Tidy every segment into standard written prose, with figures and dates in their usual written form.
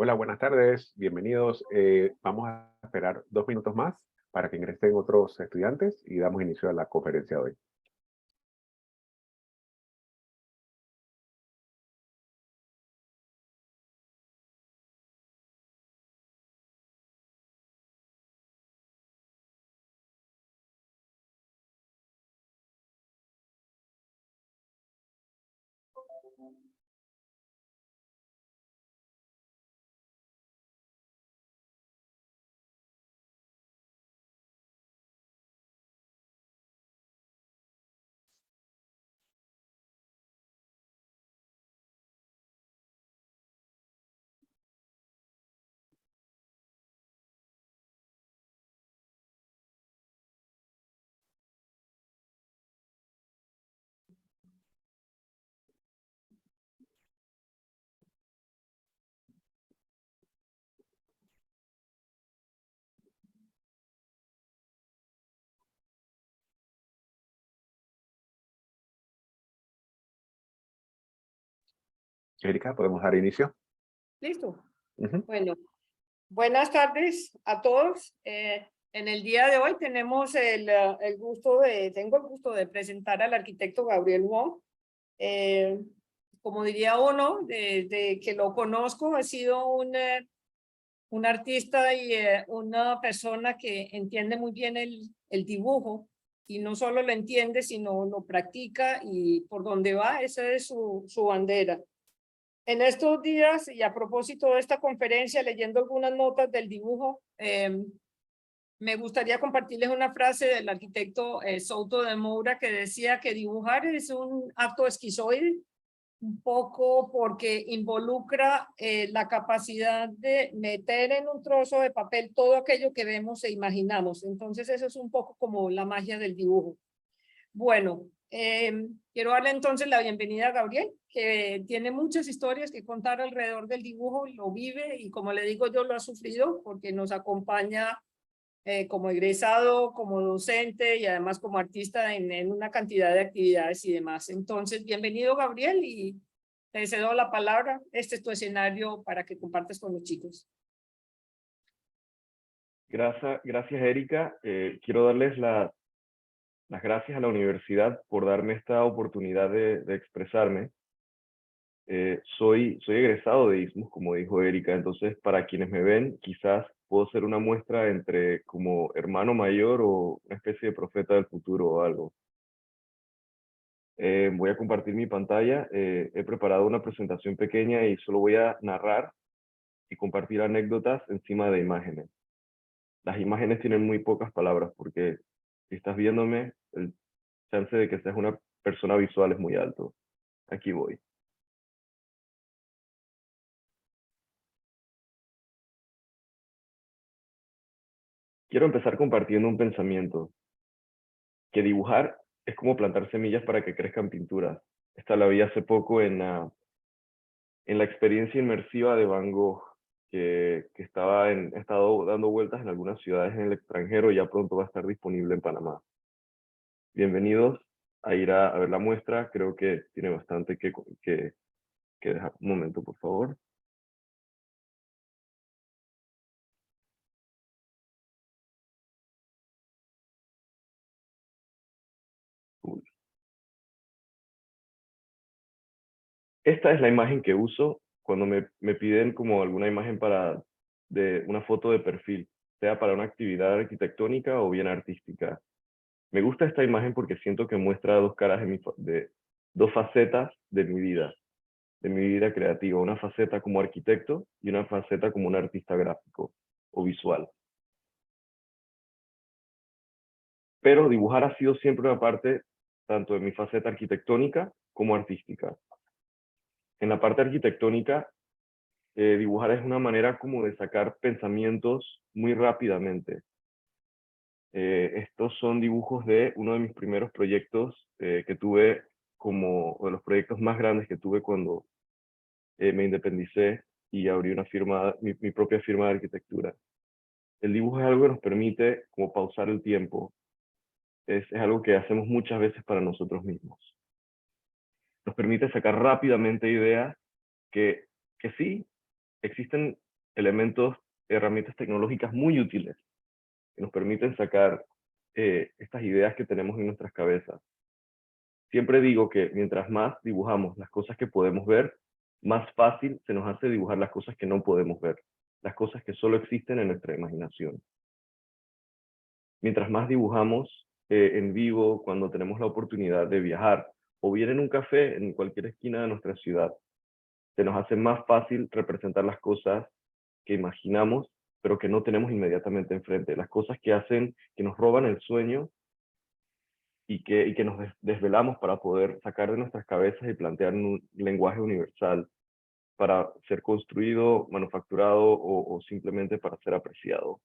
Hola, buenas tardes, bienvenidos. Vamos a esperar 2 minutos más para que ingresen otros estudiantes y damos inicio a la conferencia de hoy. Erika, ¿podemos dar inicio? Listo. Ujú. Bueno, buenas tardes a todos. En el día de hoy tenemos tengo el gusto de presentar al arquitecto Gabriel Wong. Eh, Como diría uno, desde que lo conozco, ha sido un artista y una persona que entiende muy bien el dibujo, y no solo lo entiende, sino lo practica, y por donde va, esa es su bandera. En estos días, y a propósito de esta conferencia, leyendo algunas notas del dibujo, me gustaría compartirles una frase del arquitecto Souto de Moura, que decía que dibujar es un acto esquizoide, un poco porque involucra la capacidad de meter en un trozo de papel todo aquello que vemos e imaginamos. Entonces eso es un poco como la magia del dibujo. Bueno, quiero darle entonces la bienvenida a Gabriel, que tiene muchas historias que contar alrededor del dibujo, lo vive y, como le digo yo, lo ha sufrido porque nos acompaña como egresado, como docente y además como artista en una cantidad de actividades y demás. Entonces, bienvenido, Gabriel, y te cedo la palabra. Este es tu escenario para que compartas con los chicos. Gracias, Erika. Quiero darles las gracias a la universidad por darme esta oportunidad de expresarme. Soy egresado de ISMUS, como dijo Erika, entonces para quienes me ven, quizás puedo ser una muestra entre como hermano mayor o una especie de profeta del futuro o algo. Voy a compartir mi pantalla. He preparado una presentación pequeña y solo voy a narrar y compartir anécdotas encima de imágenes. Las imágenes tienen muy pocas palabras porque si estás viéndome, el chance de que seas una persona visual es muy alto. Aquí voy. Quiero empezar compartiendo un pensamiento, que dibujar es como plantar semillas para que crezcan pinturas. Esta la vi hace poco en la experiencia inmersiva de Van Gogh, que ha estado dando vueltas en algunas ciudades en el extranjero y ya pronto va a estar disponible en Panamá. Bienvenidos a ir a ver la muestra, creo que tiene bastante que dejar. Un momento, por favor. Esta es la imagen que uso cuando me piden como alguna imagen de una foto de perfil, sea para una actividad arquitectónica o bien artística. Me gusta esta imagen porque siento que muestra dos caras de dos facetas de mi vida creativa, una faceta como arquitecto y una faceta como un artista gráfico o visual. Pero dibujar ha sido siempre una parte tanto de mi faceta arquitectónica como artística. En la parte arquitectónica, dibujar es una manera como de sacar pensamientos muy rápidamente. Estos son dibujos de uno de mis primeros proyectos que tuve o de los proyectos más grandes que tuve cuando me independicé y abrí mi propia firma de arquitectura. El dibujo es algo que nos permite como pausar el tiempo. Es algo que hacemos muchas veces para nosotros mismos. Nos permite sacar rápidamente ideas que sí, existen elementos, herramientas tecnológicas muy útiles que nos permiten sacar estas ideas que tenemos en nuestras cabezas. Siempre digo que mientras más dibujamos las cosas que podemos ver, más fácil se nos hace dibujar las cosas que no podemos ver, las cosas que solo existen en nuestra imaginación. Mientras más dibujamos en vivo, cuando tenemos la oportunidad de viajar, o bien en un café en cualquier esquina de nuestra ciudad, se nos hace más fácil representar las cosas que imaginamos, pero que no tenemos inmediatamente enfrente, las cosas que hacen, que nos roban el sueño y que nos desvelamos para poder sacar de nuestras cabezas y plantear un lenguaje universal para ser construido, manufacturado o simplemente para ser apreciado.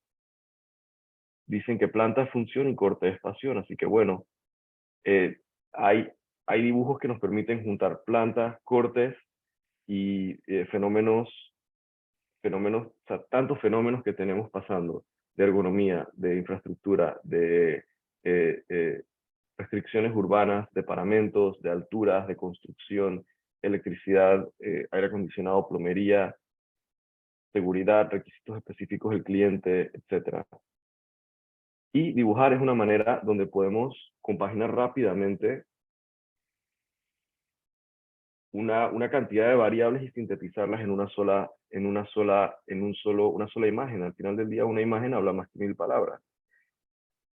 Dicen que planta es función y corte es pasión, así que bueno, eh, hay, hay dibujos que nos permiten juntar plantas, cortes y fenómenos, o sea, tantos fenómenos que tenemos pasando, de ergonomía, de infraestructura, de restricciones urbanas, de paramentos, de alturas, de construcción, electricidad, aire acondicionado, plomería, seguridad, requisitos específicos del cliente, etc. Y dibujar es una manera donde podemos compaginar rápidamente una cantidad de variables y sintetizarlas en una sola imagen. Al final del día, una imagen habla más que 1000 palabras.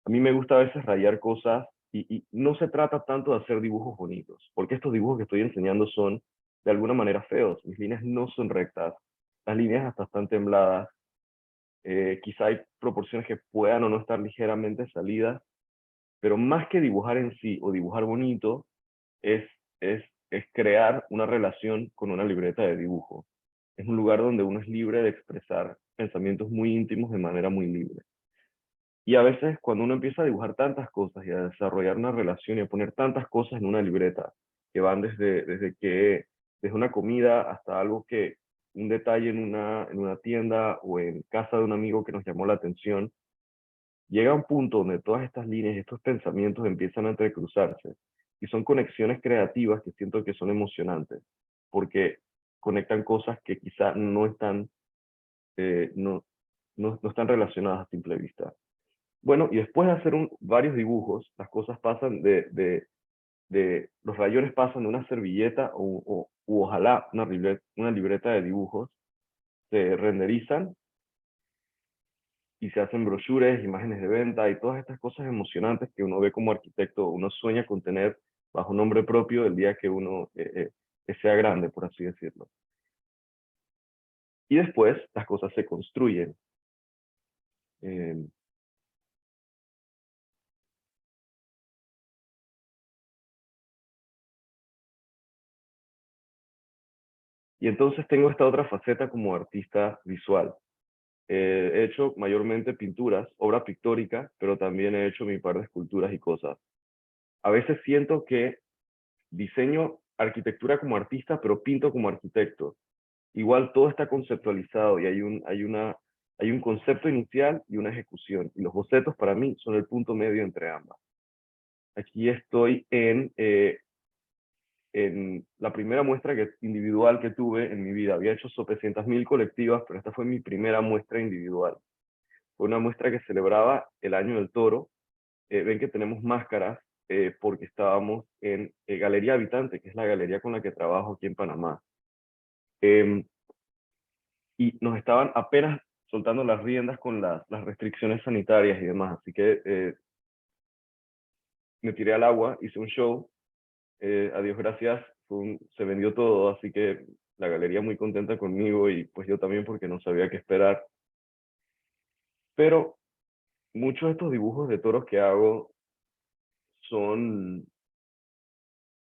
A mí me gusta a veces rayar cosas y no se trata tanto de hacer dibujos bonitos, porque estos dibujos que estoy enseñando son de alguna manera feos. Mis líneas no son rectas, las líneas hasta están tembladas. Quizá hay proporciones que puedan o no estar ligeramente salidas, pero más que dibujar en sí o dibujar bonito, es, es crear una relación con una libreta de dibujo. Es un lugar donde uno es libre de expresar pensamientos muy íntimos de manera muy libre. Y a veces cuando uno empieza a dibujar tantas cosas y a desarrollar una relación y a poner tantas cosas en una libreta, que van desde una comida hasta algo que, un detalle en una tienda o en casa de un amigo que nos llamó la atención, llega a un punto donde todas estas líneas y estos pensamientos empiezan a entrecruzarse. Y son conexiones creativas que siento que son emocionantes, porque conectan cosas que quizá no están, no están relacionadas a simple vista. Bueno, y después de hacer varios dibujos, las cosas pasan los rayones pasan de una servilleta u ojalá una libreta de dibujos, se renderizan y se hacen brochures, imágenes de venta y todas estas cosas emocionantes que uno ve como arquitecto, uno sueña con tener bajo nombre propio el día que uno que sea grande, por así decirlo. Y después las cosas se construyen. Y entonces tengo esta otra faceta como artista visual. He hecho mayormente pinturas, obra pictórica, pero también he hecho mi par de esculturas y cosas. A veces siento que diseño arquitectura como artista, pero pinto como arquitecto. Igual todo está conceptualizado y hay un concepto inicial y una ejecución. Y los bocetos para mí son el punto medio entre ambas. Aquí estoy en la primera muestra individual que tuve en mi vida. Había hecho sopecientas mil colectivas, pero esta fue mi primera muestra individual. Fue una muestra que celebraba el Año del Toro. Ven que tenemos máscaras porque estábamos en Galería Habitante, que es la galería con la que trabajo aquí en Panamá. Y nos estaban apenas soltando las riendas con las restricciones sanitarias y demás. Así que me tiré al agua, hice un show. A Dios gracias, se vendió todo, así que la galería muy contenta conmigo y pues yo también porque no sabía qué esperar. Pero muchos de estos dibujos de toros que hago son,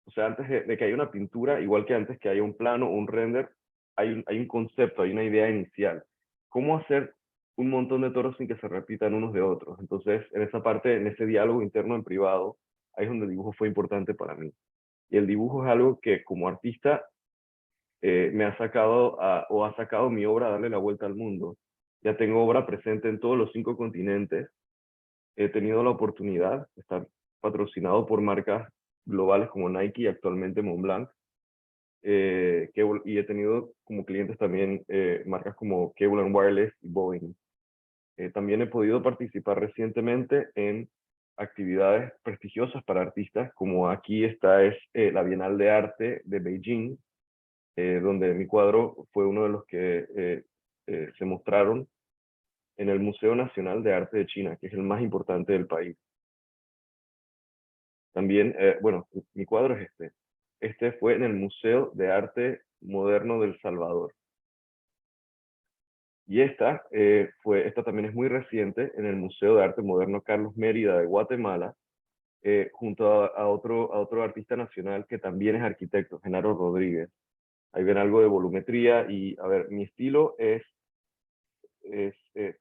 o sea, antes de que haya una pintura, igual que antes que haya un plano o un render, hay un concepto, hay una idea inicial. ¿Cómo hacer un montón de toros sin que se repitan unos de otros? Entonces, en esa parte, en ese diálogo interno en privado, ahí es donde el dibujo fue importante para mí. Y el dibujo es algo que como artista me ha sacado o ha sacado mi obra a darle la vuelta al mundo. Ya tengo obra presente en todos los 5 continentes. He tenido la oportunidad de estar patrocinado por marcas globales como Nike y actualmente Montblanc. y he tenido como clientes también marcas como Cable and Wireless y Boeing. También he podido participar recientemente en actividades prestigiosas para artistas, como aquí está la Bienal de Arte de Beijing, donde mi cuadro fue uno de los que se mostraron en el Museo Nacional de Arte de China, que es el más importante del país. También, bueno, mi cuadro es este. Este fue en el Museo de Arte Moderno del Salvador. Y esta también es muy reciente en el Museo de Arte Moderno Carlos Mérida de Guatemala, junto a otro artista nacional que también es arquitecto, Genaro Rodríguez. Ahí ven algo de volumetría y, a ver, mi estilo es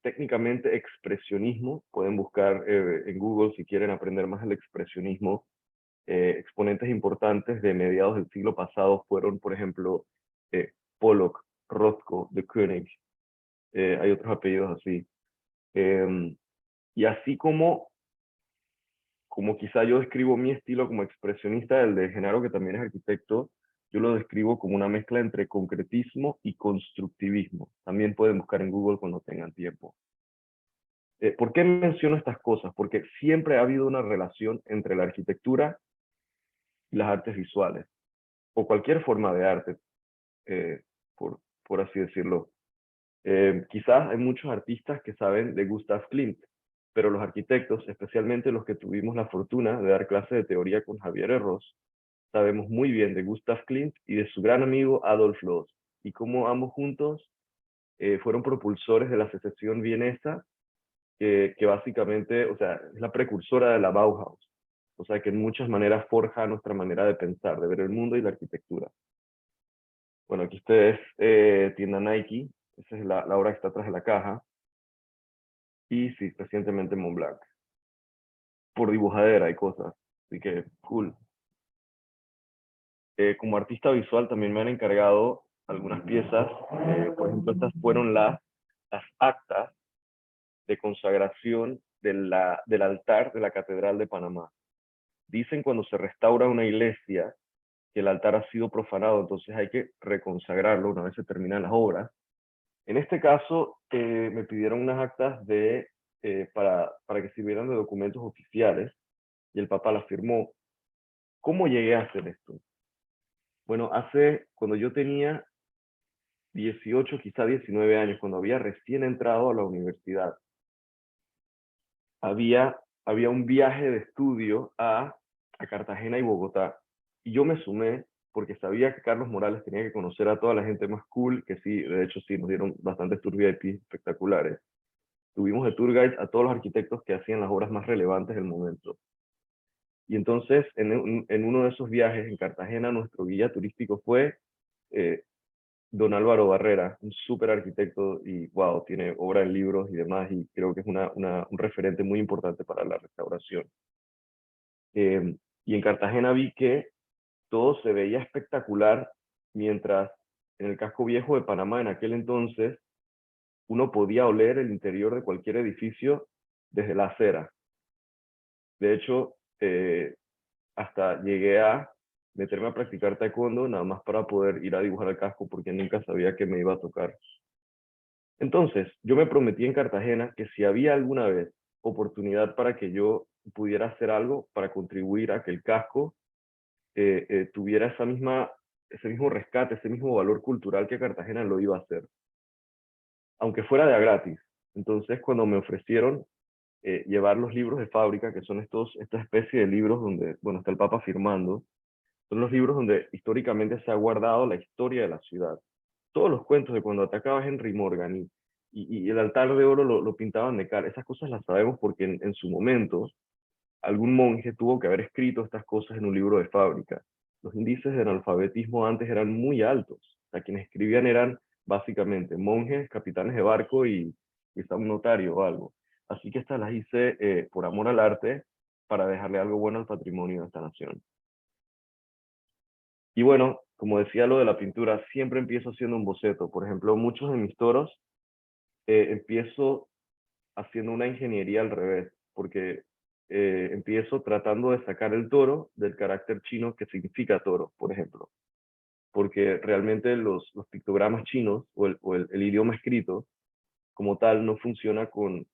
técnicamente expresionismo. Pueden buscar en Google si quieren aprender más del expresionismo. Exponentes importantes de mediados del siglo pasado fueron, por ejemplo, Pollock, Rothko, de Koenig. Hay otros apellidos así. Y así como quizá yo describo mi estilo como expresionista, el de Genaro, que también es arquitecto, yo lo describo como una mezcla entre concretismo y constructivismo. También pueden buscar en Google cuando tengan tiempo. ¿Por qué menciono estas cosas? Porque siempre ha habido una relación entre la arquitectura y las artes visuales, o cualquier forma de arte, por así decirlo. Quizás hay muchos artistas que saben de Gustav Klimt, pero los arquitectos, especialmente los que tuvimos la fortuna de dar clase de teoría con Javier Herros, sabemos muy bien de Gustav Klimt y de su gran amigo Adolf Loos, y cómo ambos juntos fueron propulsores de la secesión vienesa, que básicamente, o sea, es la precursora de la Bauhaus, o sea, que en muchas maneras forja nuestra manera de pensar, de ver el mundo y la arquitectura. Bueno, aquí ustedes, tienda Nike, esa es la obra que está atrás de la caja, y sí, recientemente en Montblanc, por dibujadera y cosas, así que cool. Como artista visual también me han encargado algunas piezas, por ejemplo, estas fueron las actas de consagración del altar de la Catedral de Panamá. Dicen cuando se restaura una iglesia que el altar ha sido profanado, entonces hay que reconsagrarlo una vez se terminan las obras. En este caso, me pidieron unas actas para que sirvieran de documentos oficiales, y el Papa las firmó. ¿Cómo llegué a hacer esto? Bueno, cuando yo tenía 18, quizá 19 años, cuando había recién entrado a la universidad, había un viaje de estudio a Cartagena y Bogotá. Y yo me sumé porque sabía que Carlos Morales tenía que conocer a toda la gente más cool, que sí, de hecho sí, nos dieron bastantes tour VIP espectaculares. Tuvimos de tour guides a todos los arquitectos que hacían las obras más relevantes del momento. Y entonces, en uno de esos viajes en Cartagena, nuestro guía turístico fue don Álvaro Barrera, un súper arquitecto y wow, tiene obra en libros y demás, y creo que es un referente muy importante para la restauración. Y en Cartagena vi que todo se veía espectacular, mientras en el casco viejo de Panamá en aquel entonces uno podía oler el interior de cualquier edificio desde la acera. De hecho, hasta llegué a meterme a practicar taekwondo nada más para poder ir a dibujar el casco, porque nunca sabía que me iba a tocar. Entonces, yo me prometí en Cartagena que si había alguna vez oportunidad para que yo pudiera hacer algo para contribuir a que el casco tuviera ese mismo rescate, ese mismo valor cultural, que Cartagena lo iba a hacer, aunque fuera de a gratis. Entonces, cuando me ofrecieron llevar los libros de fábrica, que son esta especie de libros donde, bueno, está el Papa firmando, son los libros donde históricamente se ha guardado la historia de la ciudad. Todos los cuentos de cuando atacaba Henry Morgan y el altar de oro lo pintaban de cara. Esas cosas las sabemos porque en su momento algún monje tuvo que haber escrito estas cosas en un libro de fábrica. Los índices de analfabetismo antes eran muy altos. O sea, quienes escribían eran básicamente monjes, capitanes de barco y quizá un notario o algo. Así que estas las hice por amor al arte, para dejarle algo bueno al patrimonio de esta nación. Y bueno, como decía lo de la pintura, siempre empiezo haciendo un boceto. Por ejemplo, muchos de mis toros empiezo haciendo una ingeniería al revés, porque empiezo tratando de sacar el toro del carácter chino que significa toro, por ejemplo. porque realmente los pictogramas chinos o el idioma escrito como tal no funciona con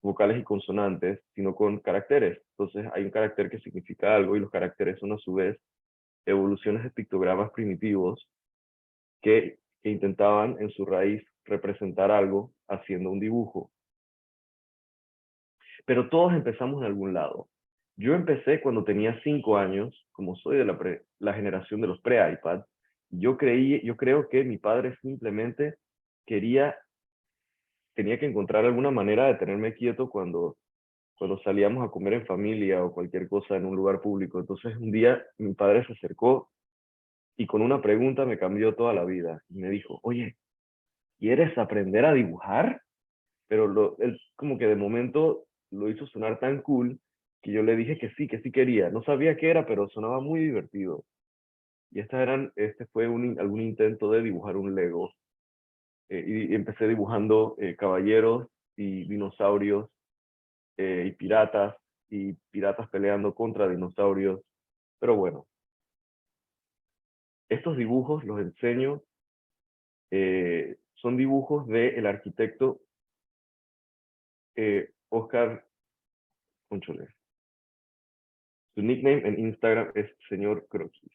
vocales y consonantes, sino con caracteres. Entonces hay un carácter que significa algo y los caracteres son a su vez evoluciones de pictogramas primitivos que intentaban en su raíz representar algo haciendo un dibujo. Pero todos empezamos en algún lado. Yo empecé cuando tenía 5 años, como soy de la generación de los pre-iPad. Yo creo que mi padre simplemente tenía que encontrar alguna manera de tenerme quieto cuando salíamos a comer en familia o cualquier cosa en un lugar público. Entonces un día mi padre se acercó y con una pregunta me cambió toda la vida. Y me dijo, oye, ¿quieres aprender a dibujar? Pero él como que de momento lo hizo sonar tan cool que yo le dije que sí quería. No sabía qué era, pero sonaba muy divertido. Y este fue algún intento de dibujar un Lego. Y empecé dibujando caballeros y dinosaurios y piratas peleando contra dinosaurios. Pero bueno, estos dibujos los enseño, son dibujos del arquitecto Oscar Concholes. Su nickname en Instagram es Señor Croquis.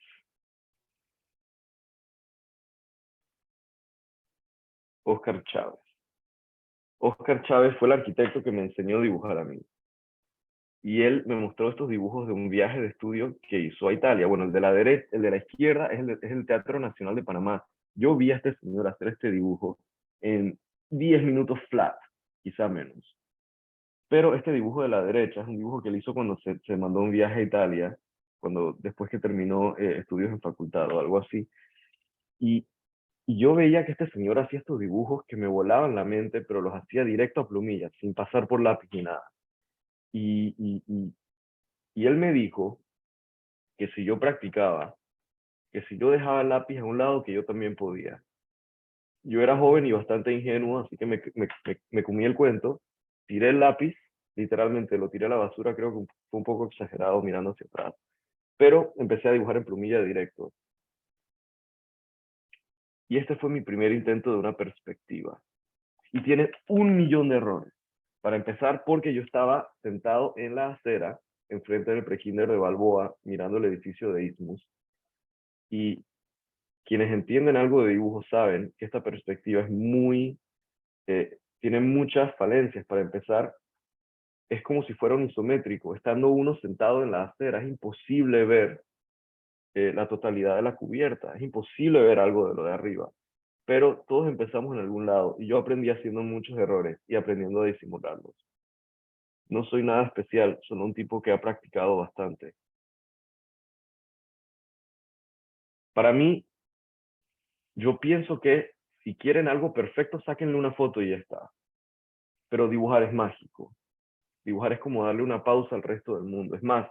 Oscar Chávez. Oscar Chávez fue el arquitecto que me enseñó a dibujar a mí. Y él me mostró estos dibujos de un viaje de estudio que hizo a Italia. Bueno, el de la derecha, el de la izquierda es el Teatro Nacional de Panamá. Yo vi a este señor hacer este dibujo en 10 minutos flat, quizá menos. Pero este dibujo de la derecha es un dibujo que él hizo cuando se mandó un viaje a Italia, después que terminó estudios en facultad o algo así. Y yo veía que este señor hacía estos dibujos que me volaban la mente, pero los hacía directo a plumilla, sin pasar por lápiz ni nada. Y él me dijo que si yo practicaba, que si yo dejaba el lápiz a un lado, que yo también podía. Yo era joven y bastante ingenuo, así que me comí el cuento, tiré el lápiz, literalmente lo tiré a la basura, creo que fue un poco exagerado mirando hacia atrás, pero empecé a dibujar en plumilla directo. Y este fue mi primer intento de una perspectiva. Y tiene 1.000.000 de errores. Para empezar, porque yo estaba sentado en la acera, enfrente del prekinder de Balboa, mirando el edificio de Isthmus. Y quienes entienden algo de dibujo saben que esta perspectiva tiene muchas falencias. Para empezar, es como si fuera un isométrico. Estando uno sentado en la acera, es imposible ver la totalidad de la cubierta. Es imposible ver algo de lo de arriba. Pero todos empezamos en algún lado y yo aprendí haciendo muchos errores y aprendiendo a disimularlos. No soy nada especial, soy un tipo que ha practicado bastante. Para mí, yo pienso que si quieren algo perfecto, sáquenle una foto y ya está. Pero dibujar es mágico. Dibujar es como darle una pausa al resto del mundo. Es más,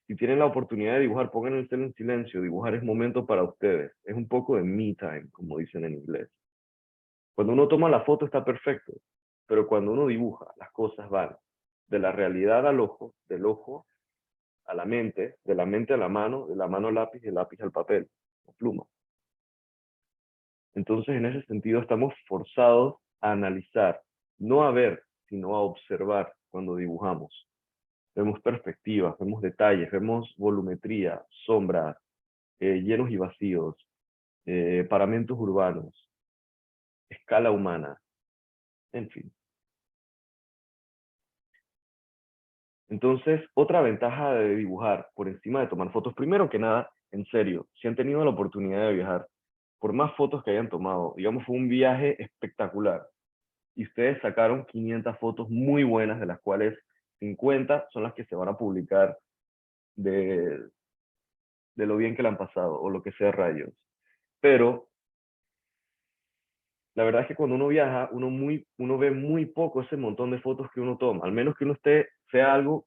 si tienen la oportunidad de dibujar, pongan el cel en silencio. Dibujar es momento para ustedes. Es un poco de me time, como dicen en inglés. Cuando uno toma la foto está perfecto, pero cuando uno dibuja, las cosas van de la realidad al ojo, del ojo a la mente, de la mente a la mano, de la mano al lápiz, del lápiz al papel, o pluma. Entonces, en ese sentido, estamos forzados a analizar, no a ver, sino a observar cuando dibujamos. Vemos perspectivas, vemos detalles, vemos volumetría, sombras, llenos y vacíos, paramentos urbanos, escala humana, en fin. Entonces, otra ventaja de dibujar por encima de tomar fotos, primero que nada, en serio, si han tenido la oportunidad de viajar, por más fotos que hayan tomado, digamos, fue un viaje espectacular, y ustedes sacaron 500 fotos muy buenas, de las cuales 50 son las que se van a publicar de lo bien que le han pasado, o lo que sea rayos. Pero la verdad es que cuando uno viaja, uno ve muy poco ese montón de fotos que uno toma, al menos que uno sea algo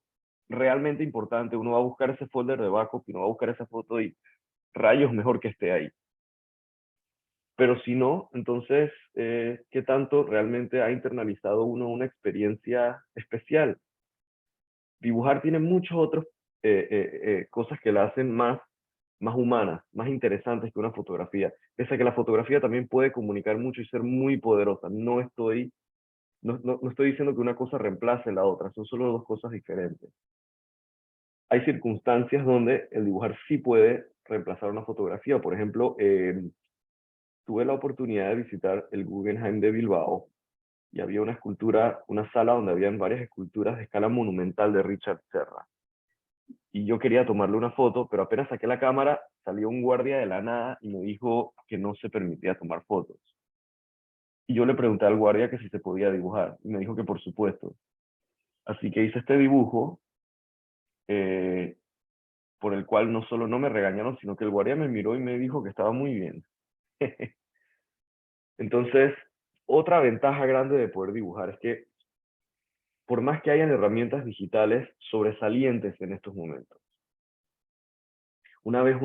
realmente importante, uno va a buscar ese folder de backup, y uno va a buscar esa foto y rayos mejor que esté ahí. Pero si no, entonces, ¿qué tanto realmente ha internalizado uno una experiencia especial? Dibujar tiene muchas otras cosas que la hacen más más humanas, más interesantes que una fotografía. Pese a que la fotografía también puede comunicar mucho y ser muy poderosa. No estoy diciendo que una cosa reemplace la otra, son solo dos cosas diferentes. Hay circunstancias donde el dibujar sí puede reemplazar una fotografía. Por ejemplo, tuve la oportunidad de visitar el Guggenheim de Bilbao y había una escultura, una sala donde habían varias esculturas de escala monumental de Richard Serra. Y yo quería tomarle una foto, pero apenas saqué la cámara, salió un guardia de la nada y me dijo que no se permitía tomar fotos. Y yo le pregunté al guardia que si se podía dibujar, y me dijo que por supuesto. Así que hice este dibujo, por el cual no solo no me regañaron, sino que el guardia me miró y me dijo que estaba muy bien. Entonces, otra ventaja grande de poder dibujar es que por más que hayan herramientas digitales sobresalientes en estos momentos. Una vez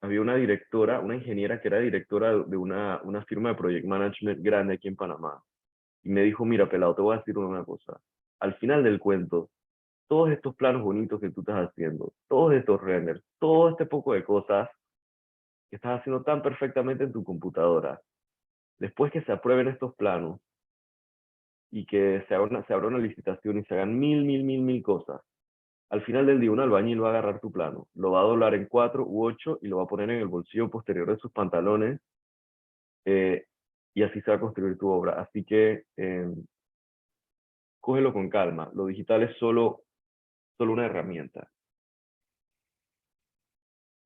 había una directora, una ingeniera que era directora de una firma de project management grande aquí en Panamá. Y me dijo, mira, pelado, te voy a decir una cosa. Al final del cuento, todos estos planos bonitos que tú estás haciendo, todos estos renders, todo este poco de cosas que estás haciendo tan perfectamente en tu computadora, después que se aprueben estos planos y que se abra una licitación y se hagan mil cosas, al final del día un albañil va a agarrar tu plano, lo va a doblar en 4 u 8 y lo va a poner en el bolsillo posterior de sus pantalones, y así se va a construir tu obra. Así que cógelo con calma, lo digital es solo una herramienta.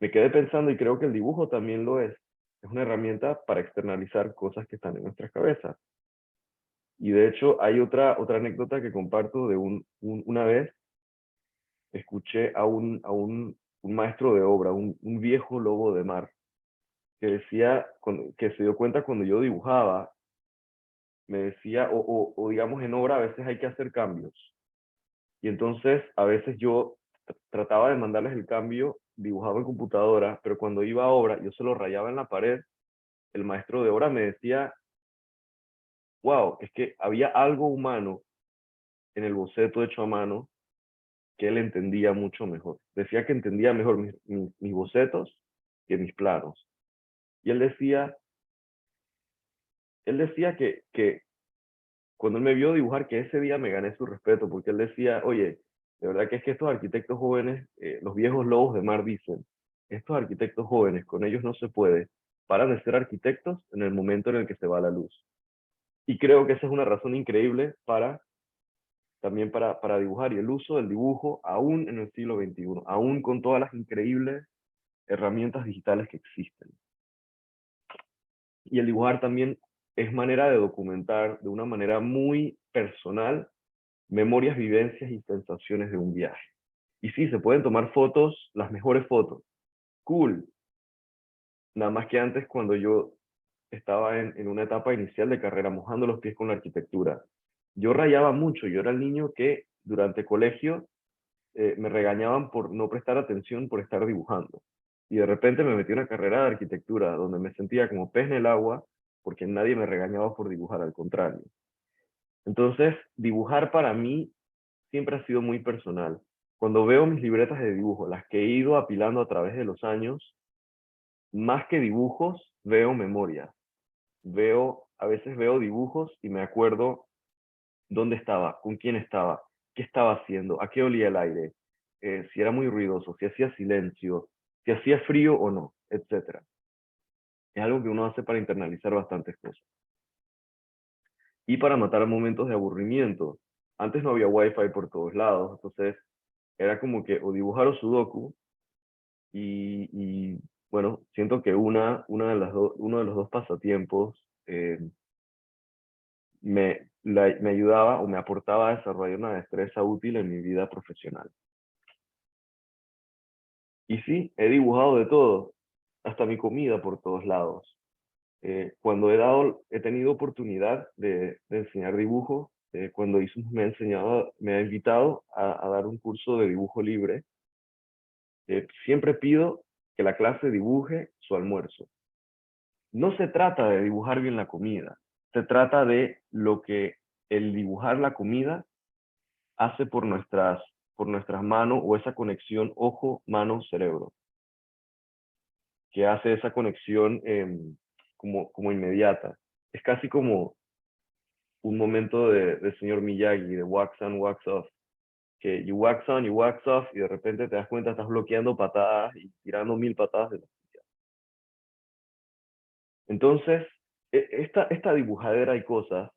Me quedé pensando y creo que el dibujo también lo es. Es una herramienta para externalizar cosas que están en nuestras cabezas. Y de hecho hay otra anécdota que comparto de una vez escuché a un maestro de obra, un viejo lobo de mar, que decía, que se dio cuenta cuando yo dibujaba, me decía, o digamos en obra a veces hay que hacer cambios. Y entonces a veces yo trataba de mandarles el cambio, dibujaba en computadora, pero cuando iba a obra yo se lo rayaba en la pared, el maestro de obra me decía, wow, es que había algo humano en el boceto hecho a mano que él entendía mucho mejor. Decía que entendía mejor mis bocetos que mis planos. Y él decía que cuando él me vio dibujar, que ese día me gané su respeto, porque él decía, oye, de verdad que es que estos arquitectos jóvenes, los viejos lobos de mar dicen, estos arquitectos jóvenes, con ellos no se puede, paran de ser arquitectos en el momento en el que se va la luz. Y creo que esa es una razón increíble también para dibujar, y el uso del dibujo aún en el siglo XXI, aún con todas las increíbles herramientas digitales que existen. Y el dibujar también es manera de documentar de una manera muy personal memorias, vivencias y sensaciones de un viaje. Y sí, se pueden tomar fotos, las mejores fotos. Cool. Nada más que antes, cuando yo estaba en una etapa inicial de carrera, mojando los pies con la arquitectura, yo rayaba mucho. Yo era el niño que durante colegio me regañaban por no prestar atención por estar dibujando. Y de repente me metí en una carrera de arquitectura donde me sentía como pez en el agua porque nadie me regañaba por dibujar, al contrario. Entonces, dibujar para mí siempre ha sido muy personal. Cuando veo mis libretas de dibujo, las que he ido apilando a través de los años, más que dibujos, veo memorias. A veces veo dibujos y me acuerdo dónde estaba, con quién estaba, qué estaba haciendo, a qué olía el aire, si era muy ruidoso, si hacía silencio, si hacía frío o no, etc. Es algo que uno hace para internalizar bastantes cosas. Y para matar momentos de aburrimiento. Antes no había wifi por todos lados, entonces era como que o dibujar o sudoku, y bueno, siento que uno de los dos pasatiempos me ayudaba o me aportaba a desarrollar una destreza útil en mi vida profesional. Y sí, he dibujado de todo, hasta mi comida por todos lados. Cuando he tenido oportunidad de enseñar dibujo, cuando me ha invitado a dar un curso de dibujo libre, siempre pido que la clase dibuje su almuerzo. No se trata de dibujar bien la comida, se trata de lo que el dibujar la comida hace por nuestras por nuestras manos o esa conexión ojo-mano-cerebro, que hace esa conexión como inmediata. Es casi como un momento de señor Miyagi, de wax on, wax off, que you wax on, you wax off, y de repente te das cuenta, estás bloqueando patadas y tirando 1000 patadas de la silla. Entonces, esta dibujadera y cosas,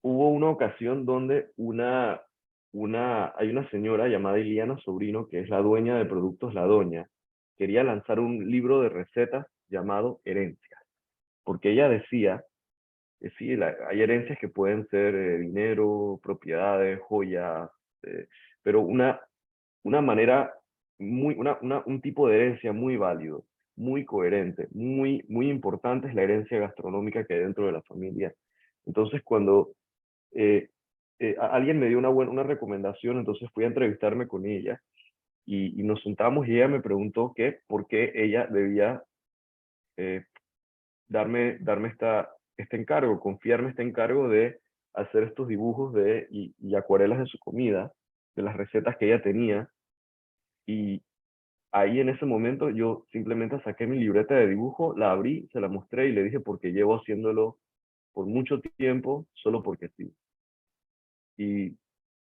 hubo una ocasión donde hay una señora llamada Iliana Sobrino, que es la dueña de Productos La Doña, quería lanzar un libro de recetas llamado Herencias, porque ella decía que sí, hay herencias que pueden ser dinero, propiedades, joyas, pero una manera, un tipo de herencia muy válido, muy coherente, muy importante es la herencia gastronómica que hay dentro de la familia. Entonces, cuando alguien me dio una recomendación, entonces fui a entrevistarme con ella y nos sentamos y ella me preguntó por qué ella debía eh, darme este encargo, confiarme este encargo de hacer estos dibujos y acuarelas de su comida, de las recetas que ella tenía. Y ahí en ese momento yo simplemente saqué mi libreta de dibujo, la abrí, se la mostré y le dije porque llevo haciéndolo por mucho tiempo, solo porque sí. Y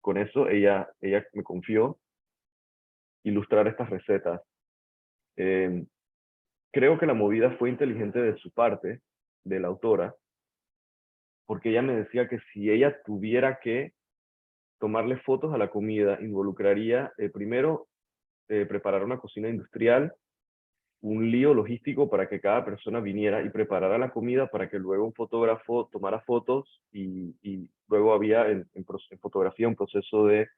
con eso ella me confió ilustrar estas recetas. Creo que la movida fue inteligente de su parte, de la autora, porque ella me decía que si ella tuviera que tomarle fotos a la comida, involucraría primero preparar una cocina industrial, un lío logístico para que cada persona viniera y preparara la comida para que luego un fotógrafo tomara fotos y luego había en fotografía un proceso de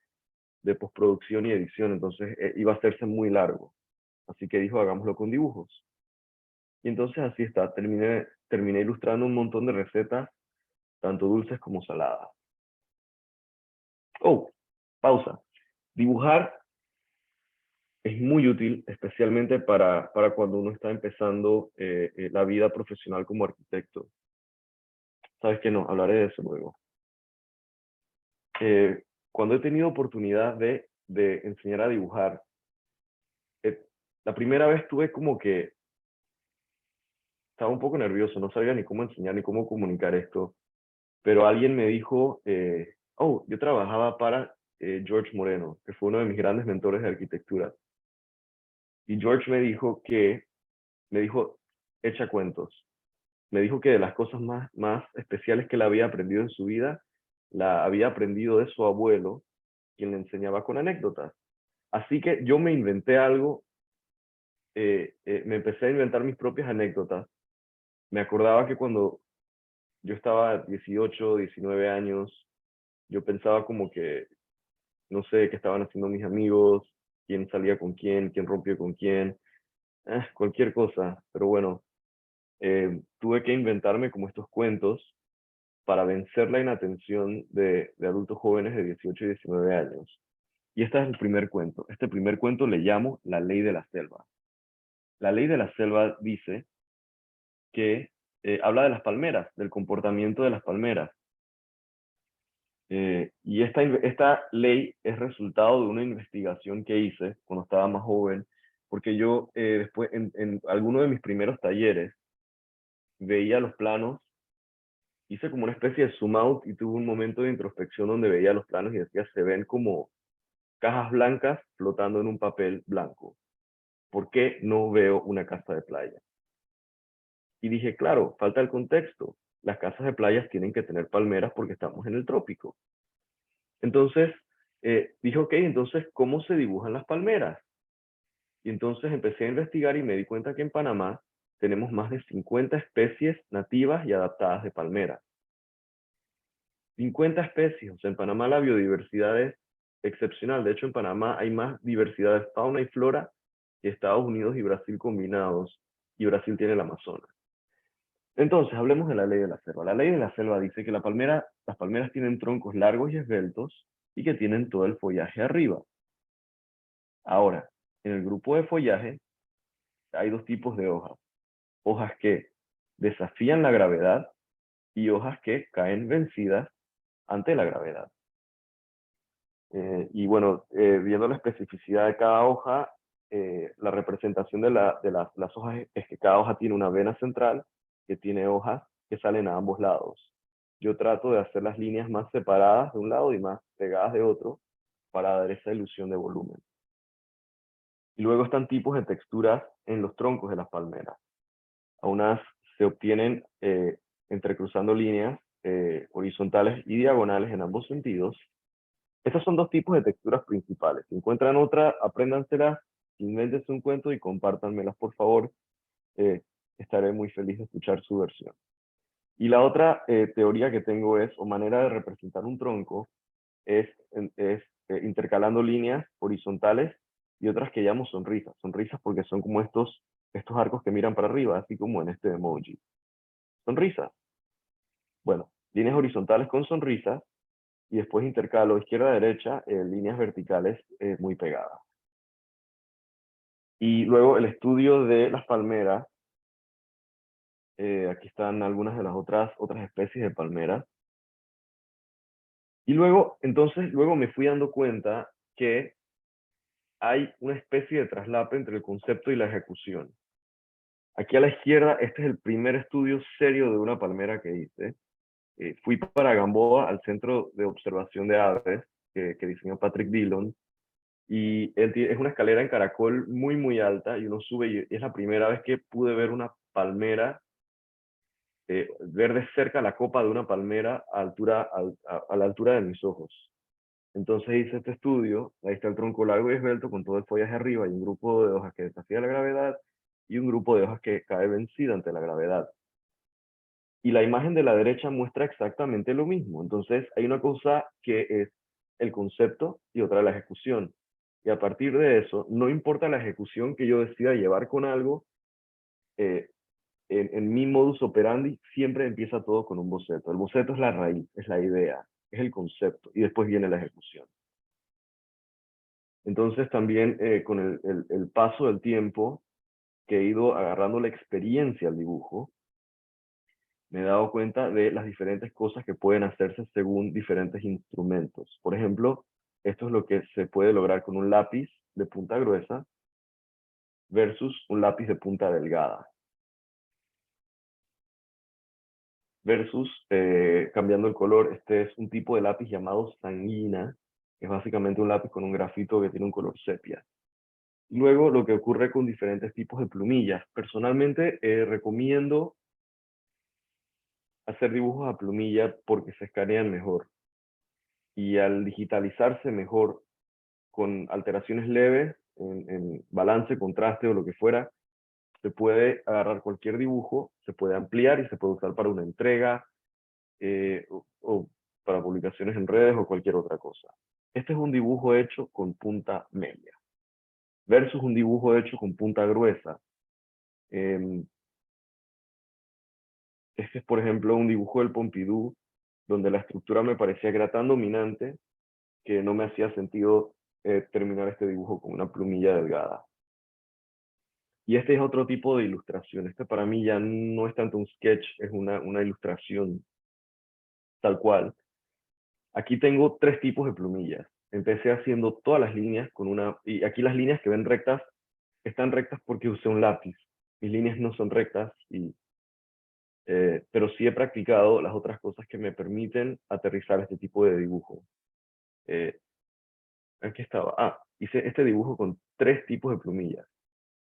postproducción y edición, entonces iba a hacerse muy largo. Así que dijo, hagámoslo con dibujos. Y entonces así está, terminé ilustrando un montón de recetas, tanto dulces como saladas. Oh, pausa. Dibujar es muy útil, especialmente para cuando uno está empezando la vida profesional como arquitecto. Sabes que no, hablaré de eso luego. Cuando he tenido oportunidad de enseñar a dibujar, la primera vez tuve como que estaba un poco nervioso, no sabía ni cómo enseñar ni cómo comunicar esto, pero alguien me dijo, yo trabajaba para George Moreno, que fue uno de mis grandes mentores de arquitectura. Y George me dijo, echa cuentos. Me dijo que de las cosas más especiales que él había aprendido en su vida, la había aprendido de su abuelo, quien le enseñaba con anécdotas. Así que yo me inventé algo, me empecé a inventar mis propias anécdotas. Me acordaba que cuando yo estaba 18, 19 años, yo pensaba como que, no sé, qué estaban haciendo mis amigos, quién salía con quién rompió con quién, cualquier cosa. Pero bueno, tuve que inventarme como estos cuentos para vencer la inatención de adultos jóvenes de 18 y 19 años. Y este es el primer cuento. Este primer cuento le llamo La Ley de la Selva. La Ley de la Selva dice que habla de las palmeras, del comportamiento de las palmeras. Y esta ley es resultado de una investigación que hice cuando estaba más joven, porque yo después en alguno de mis primeros talleres veía los planos, hice como una especie de zoom out y tuve un momento de introspección donde veía los planos y decía, se ven como cajas blancas flotando en un papel blanco. ¿Por qué no veo una casa de playa? Y dije, claro, falta el contexto. Las casas de playas tienen que tener palmeras porque estamos en el trópico. Entonces, dije, ok, entonces, ¿cómo se dibujan las palmeras? Y entonces empecé a investigar y me di cuenta que en Panamá tenemos más de 50 especies nativas y adaptadas de palmeras. 50 especies, o sea, en Panamá la biodiversidad es excepcional. De hecho, en Panamá hay más diversidad de fauna y flora que Estados Unidos y Brasil combinados, y Brasil tiene el Amazonas. Entonces, hablemos de la ley de la selva. La ley de la selva dice que las palmeras tienen troncos largos y esbeltos y que tienen todo el follaje arriba. Ahora, en el grupo de follaje hay dos tipos de hojas. Hojas que desafían la gravedad y hojas que caen vencidas ante la gravedad. Y bueno, viendo la especificidad de cada hoja, la representación de las hojas es que cada hoja tiene una vena central que tiene hojas que salen a ambos lados. Yo trato de hacer las líneas más separadas de un lado y más pegadas de otro para dar esa ilusión de volumen. Y luego están tipos de texturas en los troncos de las palmeras. Unas se obtienen entrecruzando líneas horizontales y diagonales en ambos sentidos. Estos son dos tipos de texturas principales. Si encuentran otra, apréndanselas, invéntense un cuento y compártanmelas, por favor. Estaré muy feliz de escuchar su versión. Y la otra teoría que tengo es, o manera de representar un tronco, es intercalando líneas horizontales y otras que llamo sonrisas. Sonrisas porque son como estos arcos que miran para arriba, así como en este emoji. Sonrisas. Bueno, líneas horizontales con sonrisas y después intercalo izquierda a derecha líneas verticales muy pegadas. Y luego el estudio de las palmeras. Aquí están algunas de las otras especies de palmeras. Y luego me fui dando cuenta que hay una especie de traslape entre el concepto y la ejecución. Aquí a la izquierda, este es el primer estudio serio de una palmera que hice. Fui para Gamboa, al Centro de Observación de Aves, que diseñó Patrick Dillon, y es una escalera en caracol muy, muy alta, y uno sube, y es la primera vez que pude ver una palmera, ver de cerca la copa de una palmera a la altura de mis ojos. Entonces hice este estudio, ahí está el tronco largo y esbelto con todo el follaje arriba, y un grupo de hojas que desafía la gravedad, y un grupo de hojas que cae vencida ante la gravedad. Y la imagen de la derecha muestra exactamente lo mismo. Entonces hay una cosa que es el concepto y otra la ejecución. Y a partir de eso, no importa la ejecución que yo decida llevar con algo, en mi modus operandi siempre empieza todo con un boceto. El boceto es la raíz, es la idea, es el concepto, y después viene la ejecución. Entonces también con el paso del tiempo, que he ido agarrando la experiencia al dibujo, me he dado cuenta de las diferentes cosas que pueden hacerse según diferentes instrumentos. Por ejemplo, esto es lo que se puede lograr con un lápiz de punta gruesa versus un lápiz de punta delgada. Versus, cambiando el color, este es un tipo de lápiz llamado sanguina, que es básicamente un lápiz con un grafito que tiene un color sepia. Luego, lo que ocurre con diferentes tipos de plumillas. Personalmente, recomiendo hacer dibujos a plumilla porque se escanean mejor. Y al digitalizarse mejor con alteraciones leves, en balance, contraste o lo que fuera, se puede agarrar cualquier dibujo, se puede ampliar y se puede usar para una entrega o para publicaciones en redes o cualquier otra cosa. Este es un dibujo hecho con punta media versus un dibujo hecho con punta gruesa. Este es, por ejemplo, un dibujo del Pompidou, donde la estructura me parecía que era tan dominante que no me hacía sentido terminar este dibujo con una plumilla delgada. Y este es otro tipo de ilustración. Este para mí ya no es tanto un sketch, es una ilustración tal cual. Aquí tengo tres tipos de plumillas. Empecé haciendo todas las líneas con una... Y aquí las líneas que ven rectas, están rectas porque usé un lápiz. Mis líneas no son rectas, pero sí he practicado las otras cosas que me permiten aterrizar este tipo de dibujo. Aquí estaba. Hice este dibujo con tres tipos de plumillas.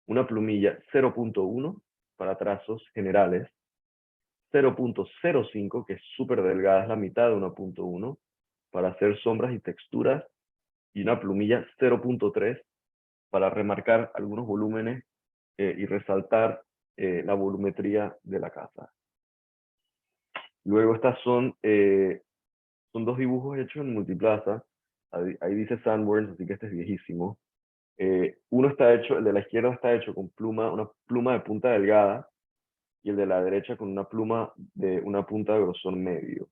Una plumilla 0.1 para trazos generales, 0.05, que es súper delgada, es la mitad de 1.1, para hacer sombras y texturas, y una plumilla 0.3 para remarcar algunos volúmenes y resaltar la volumetría de la casa. Luego estas son dos dibujos hechos en Multiplaza. Ahí dice Sanborns, así que este es viejísimo. Uno está hecho, el de la izquierda está hecho con una pluma de punta delgada, y el de la derecha con una pluma de una punta de grosor medio.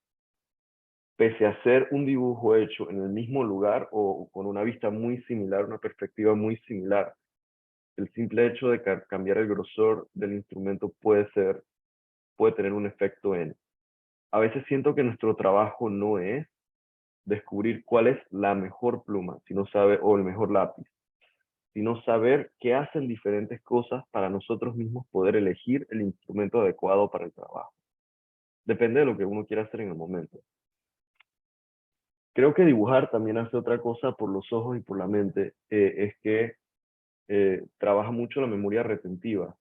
Pese a ser un dibujo hecho en el mismo lugar o con una vista muy similar, una perspectiva muy similar, el simple hecho de cambiar el grosor del instrumento puede tener un efecto en... A veces siento que nuestro trabajo no es descubrir cuál es la mejor pluma, o el mejor lápiz, sino saber qué hacen diferentes cosas para nosotros mismos poder elegir el instrumento adecuado para el trabajo. Depende de lo que uno quiera hacer en el momento. Creo que dibujar también hace otra cosa por los ojos y por la mente, es que trabaja mucho la memoria retentiva.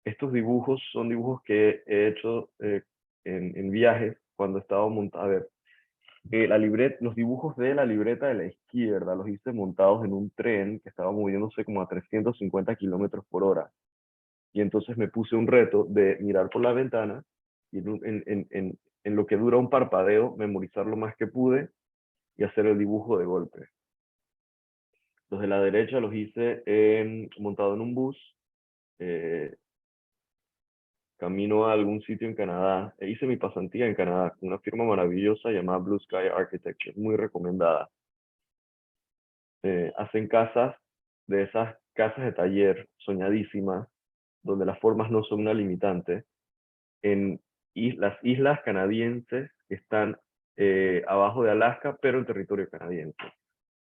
Estos dibujos son dibujos que he hecho en viajes cuando estaba montado. A ver, los dibujos de la libreta de la izquierda los hice montados en un tren que estaba moviéndose como a 350 kilómetros por hora. Y entonces me puse un reto de mirar por la ventana y en lo que dura un parpadeo, memorizar lo más que pude y hacer el dibujo de golpe. Los de la derecha los hice montado en un bus, camino a algún sitio en Canadá. Hice mi pasantía en Canadá con una firma maravillosa llamada Blue Sky Architecture, muy recomendada. Hacen casas, de esas casas de taller soñadísimas, donde las formas no son una limitante, en las islas canadienses que están abajo de Alaska, pero en territorio canadiense.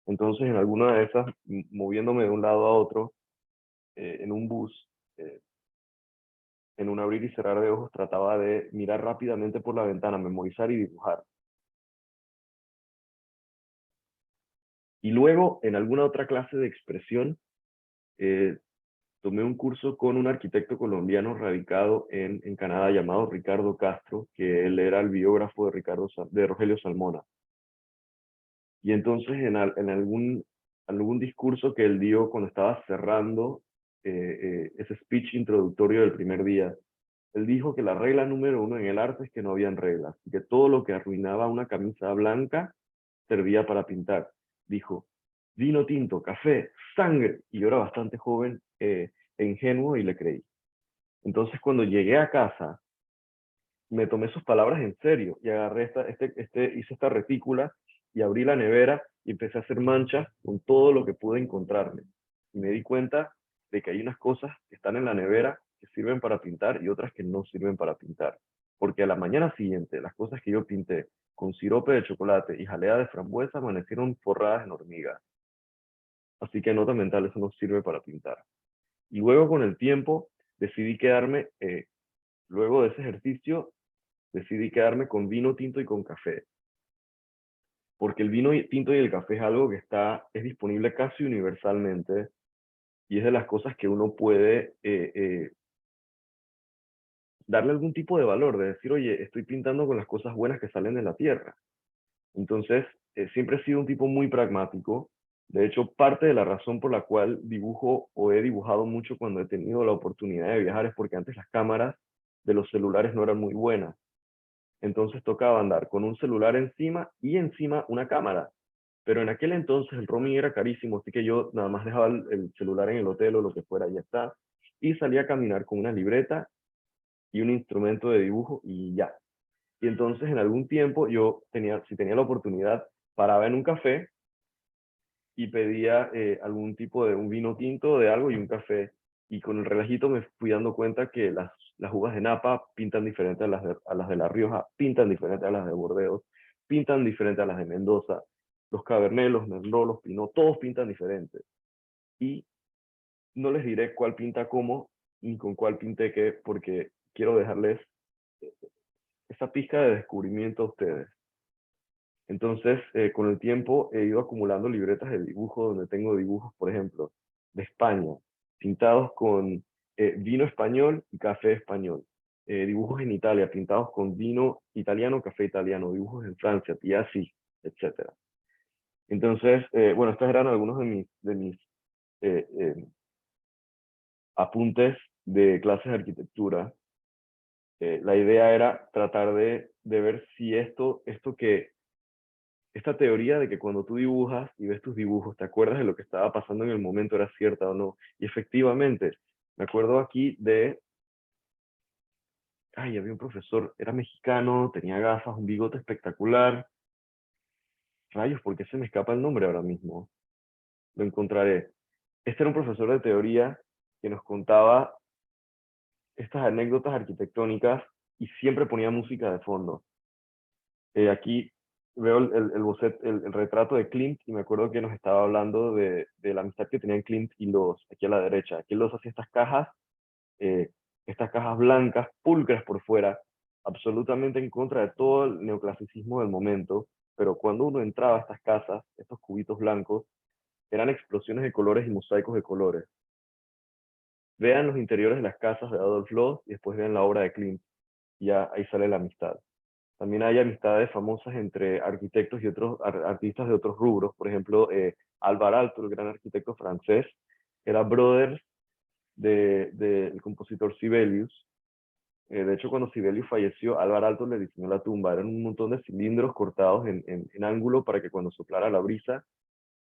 Entonces, en alguna de esas, moviéndome de un lado a otro, en un bus, en un abrir y cerrar de ojos, trataba de mirar rápidamente por la ventana, memorizar y dibujar. Y luego, en alguna otra clase de expresión, tomé un curso con un arquitecto colombiano radicado en Canadá llamado Ricardo Castro, que él era el biógrafo de Rogelio Salmona. Y entonces en algún discurso que él dio cuando estaba cerrando ese speech introductorio del primer día, él dijo que la regla número 1 en el arte es que no habían reglas, y que todo lo que arruinaba una camisa blanca servía para pintar. Dijo, vino tinto, café, sangre, y yo era bastante joven, ingenuo, y le creí. Entonces cuando llegué a casa, me tomé sus palabras en serio, y agarré hice esta retícula, y abrí la nevera, y empecé a hacer manchas con todo lo que pude encontrarme. Y me di cuenta de que hay unas cosas que están en la nevera que sirven para pintar y otras que no sirven para pintar. Porque a la mañana siguiente, las cosas que yo pinté con sirope de chocolate y jalea de frambuesa amanecieron forradas en hormigas. Así que nota mental, eso no sirve para pintar. Y luego con el tiempo decidí quedarme, luego de ese ejercicio, decidí quedarme con vino tinto y con café. Porque el vino tinto y el café es algo que es disponible casi universalmente y es de las cosas que uno puede darle algún tipo de valor, de decir, oye, estoy pintando con las cosas buenas que salen de la tierra. Entonces, siempre he sido un tipo muy pragmático. De hecho, parte de la razón por la cual dibujo o he dibujado mucho cuando he tenido la oportunidad de viajar es porque antes las cámaras de los celulares no eran muy buenas. Entonces tocaba andar con un celular encima y encima una cámara. Pero en aquel entonces el roaming era carísimo, así que yo nada más dejaba el celular en el hotel o lo que fuera, y ya está. Y salía a caminar con una libreta y un instrumento de dibujo y ya. Y entonces en algún tiempo si tenía la oportunidad, paraba en un café y pedía algún tipo de un vino tinto de algo y un café. Y con el relajito me fui dando cuenta que las uvas de Napa pintan diferente a las de La Rioja, pintan diferente a las de Burdeos, pintan diferente a las de Mendoza. Los Cabernet, los Merlot, los Pinot, todos pintan diferente. Y no les diré cuál pinta cómo, ni con cuál pinté qué, porque quiero dejarles esa pizca de descubrimiento a ustedes. Entonces, con el tiempo he ido acumulando libretas de dibujo donde tengo dibujos, por ejemplo, de España, pintados con vino español y café español. Dibujos en Italia, pintados con vino italiano, café italiano. Dibujos en Francia, y así, etc. Entonces, bueno, estos eran algunos de mis apuntes de clases de arquitectura. La idea era tratar de ver si esta teoría de que cuando tú dibujas y ves tus dibujos, te acuerdas de lo que estaba pasando en el momento, era cierta o no. Y efectivamente, me acuerdo aquí había un profesor, era mexicano, tenía gafas, un bigote espectacular. Rayos, ¿por qué se me escapa el nombre ahora mismo? Lo encontraré. Este era un profesor de teoría que nos contaba estas anécdotas arquitectónicas y siempre ponía música de fondo. Aquí veo el retrato de Klimt y me acuerdo que nos estaba hablando de la amistad que tenían Klimt y los, aquí a la derecha. Aquí los hacía eh, estas cajas blancas, pulcras por fuera, absolutamente en contra de todo el neoclasicismo del momento, pero cuando uno entraba a estas casas, estos cubitos blancos, eran explosiones de colores y mosaicos de colores. Vean los interiores de las casas de Adolf Loos y después vean la obra de Klimt. Ya ahí sale la amistad. También hay amistades famosas entre arquitectos y otros artistas de otros rubros. Por ejemplo, Alvar Aalto, el gran arquitecto francés, era brother del compositor Sibelius. De hecho, cuando Sibelius falleció, Alvar Aalto le diseñó la tumba. Eran un montón de cilindros cortados en ángulo para que cuando soplara la brisa,